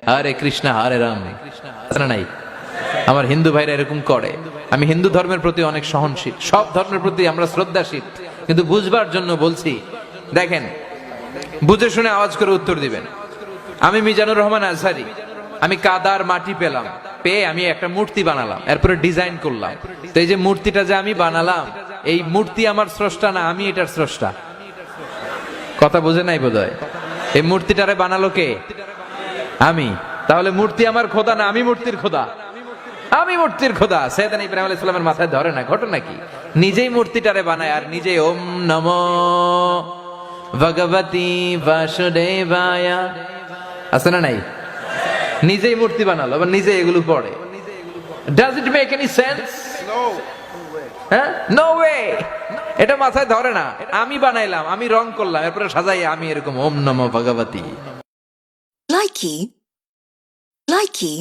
হরে কৃষ্ণ হরে রাম নাই। আমার হিন্দু ভাইরা এরকম করে। আমি হিন্দু ধর্মের প্রতি অনেক সহনশীল, সব ধর্মের প্রতি আমরা শ্রদ্ধাশীল, কিন্তু বুঝবার জন্য বলছি। দেখেন, বুঝে শুনে আওয়াজ করে উত্তর দিবেন। আমি মিজানুর রহমান আজহারি, আমি কাদার মাটি পেলাম, পেয়ে আমি একটা মূর্তি বানালাম, এরপরে ডিজাইন করলাম। তো এই যে মূর্তিটা যে আমি বানালাম, এই মূর্তি আমার স্রষ্টা না, আমি এটার স্রষ্টা। কথা বুঝে নাই বোধহয়। এই মূর্তিটারে বানালো কে? আমি। তাহলে মূর্তি আমার খোদা না, আমি মূর্তির খোদা? আমি মূর্তির খোদা। সৈয়দনা ইব্রাহিম আলাইহিস সালামের মাথায় ধরে না? ঘটনা কি? নিজেই মূর্তিটারে বানায় আর নিজেই ওম নমো ভগবতী বাসুদেবায় আছে না নাই? নিজেই মূর্তি বানালো, আবার নিজে এগুলো পড়ে। Does it make any sense? হ্যাঁ, নো ওয়ে। এটা মাথায় ধরে না। আমি বানাইলাম, আমি রং করলাম, এরপরে সাজাই আমি এরকম ওম নমো ভগবতী। Likey.